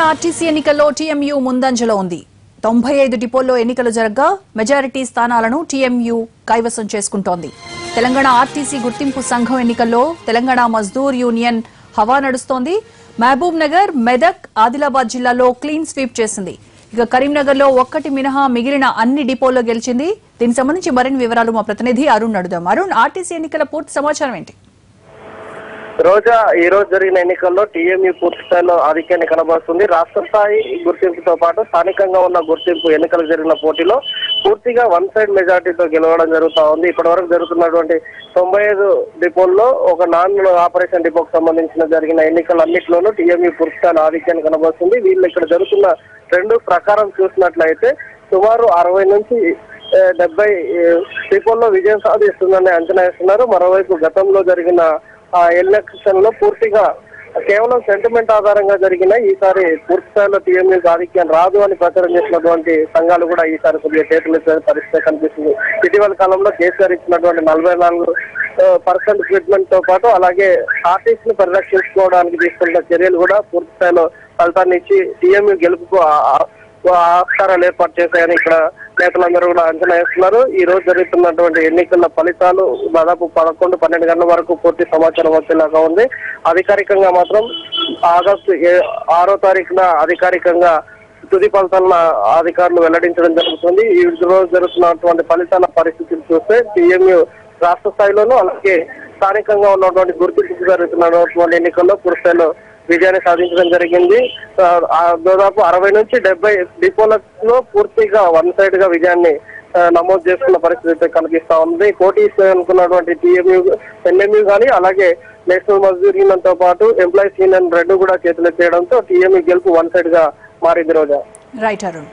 RTC ఎన్నికల్లో TMU ముందంజలో ఉంది. 95 డిపోల్లో ఎన్నికలు జరగగా మెజారిటీ స్థానాలను టీఎంయూ కైవసం చేసుకుంటోంది. తెలంగాణ ఆర్టీసీ గుర్తింపు సంఘం ఎన్నికల్లో తెలంగాణ మజ్దూర్ యూనియన్ హవా నడుస్తోంది. మహబూబ్ నగర్, మెదక్, ఆదిలాబాద్ జిల్లాలో క్లీన్ స్వీప్ చేసింది. ఇక కరీంనగర్లో ఒక్కటి మినహా మిగిలిన అన్ని డిపోల్లో గెలిచింది. దీనికి సంబంధించి మరిన్ని వివరాలు మా ప్రతినిధి అరుణ్ అడుగుదాం. అరుణ్, ఆర్టీసీ ఎన్నికల పూర్తి సమాచారం ఏంటి? రోజా ఈ రోజు జరిగిన ఎన్నికల్లో టీఎంయూ పూర్తి స్థాయిలో ఆధిక్యాన్ని కనబరుస్తుంది. రాష్ట్ర స్థాయి గుర్తింపుతో పాటు స్థానికంగా ఉన్న గుర్తింపు ఎన్నికలు జరిగిన పోటీలో పూర్తిగా వన్ సైడ్ మెజార్టీతో గెలవడం జరుగుతా ఉంది. ఇప్పటి వరకు జరుగుతున్నటువంటి 95 డిపోల్లో ఒక నాన్ ఆపరేషన్ డిపోకు సంబంధించిన జరిగిన ఎన్నికలన్నింటిలోనూ టీఎంయూ పూర్తి స్థాయిలో ఆధిక్యాన్ని కనబరుస్తుంది. వీళ్ళు ఇక్కడ జరుగుతున్న ట్రెండ్ ప్రకారం చూసినట్లయితే సుమారు 60 నుంచి 70 డిపోల్లో విజయం సాధిస్తుందని అంచనా వేస్తున్నారు. మరోవైపు గతంలో జరిగిన ఎలక్షన్ లో పూర్తిగా కేవలం సెంటిమెంట్ ఆధారంగా జరిగిన ఈసారి పూర్తి స్థాయిలో టీఎంయూ ఆధిక్యం రాదు అని ప్రచారం చేసినటువంటి సంఘాలు కూడా ఈసారి కొద్దిగా చేతులు పరిస్థితి కనిపిస్తుంది. ఇటీవల కాలంలో కేసీఆర్ ఇచ్చినటువంటి 44% ట్రీట్మెంట్ తో పాటు అలాగే ఆర్టీసీని పరిరక్షించుకోవడానికి తీసుకున్న చర్యలు కూడా పూర్తి స్థాయిలో ఫలితాన్ని ఇచ్చి టీఎంయూ గెలుపుకు ఆస్కారాలు ఏర్పాటు చేశాయని ఇక్కడ నేతలందరూ కూడా అంచనా వేస్తున్నారు. ఈ రోజు జరుగుతున్నటువంటి ఎన్నికల ఫలితాలు దాదాపు 11-12 గంటల వరకు పూర్తి సమాచారం వచ్చేలాగా ఉంది. అధికారికంగా మాత్రం ఆగస్టు 6వ తారీఖున అధికారికంగా తుది ఫలితాలను అధికారులు వెల్లడించడం జరుగుతుంది. ఈ రోజు జరుగుతున్నటువంటి ఫలితాల పరిస్థితులు చూస్తే టీఎంయూ రాష్ట్ర స్థాయిలోనూ అలాగే స్థానికంగా ఉన్నటువంటి గుర్తింపు జరుగుతున్నటువంటి ఎన్నికల్లో పూర్తి స్థాయిలో విజయాన్ని సాధించడం జరిగింది. దాదాపు 60 నుంచి 70 డిపోలలో పూర్తిగా వన్ సైడ్ గా విజయాన్ని నమోదు చేసుకున్న పరిస్థితి కనిపిస్తా ఉంది. పోటీ అనుకున్నటువంటి టీఎంయూ, ఎన్ఎంయూ కానీ అలాగే నేషనల్ మజ్దూర్ యూనియన్ తో పాటు ఎంప్లాయీస్ యూనియన్ రెండు కూడా చేతులు చేయడంతో టీఎంయూ గెలుపు వన్ సైడ్ గా మారింది. రోజా రైట్ అరుణ్.